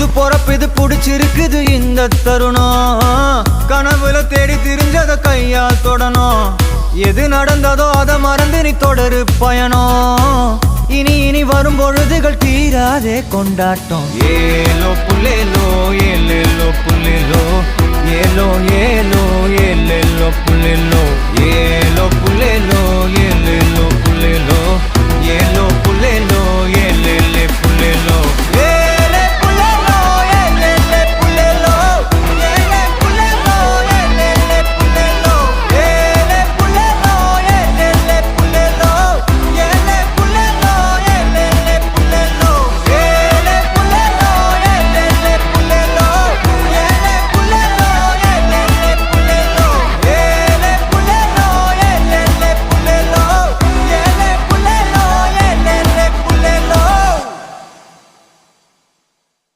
புது பொறப்பு இது புடிச்சிருக்குது இந்த தருணம் கனவுல தேடி திரிஞ்சத கையால் தொடணும் எது நடந்ததோ அதை மறந்து நீ தொடரு பயணம் இனி இனி வரும் பொழுதுகள் தீராதே கொண்டாட்டம் ஏலோ புல்லேலோ ஏலேலோ புல்லேலோ ஏலோ ஏலோ ஏலேலோ புல்லேலோ ஏலோ புல்லேலோ ஏலேலோ புல்லேலோ ஏலோ புல்லேலோ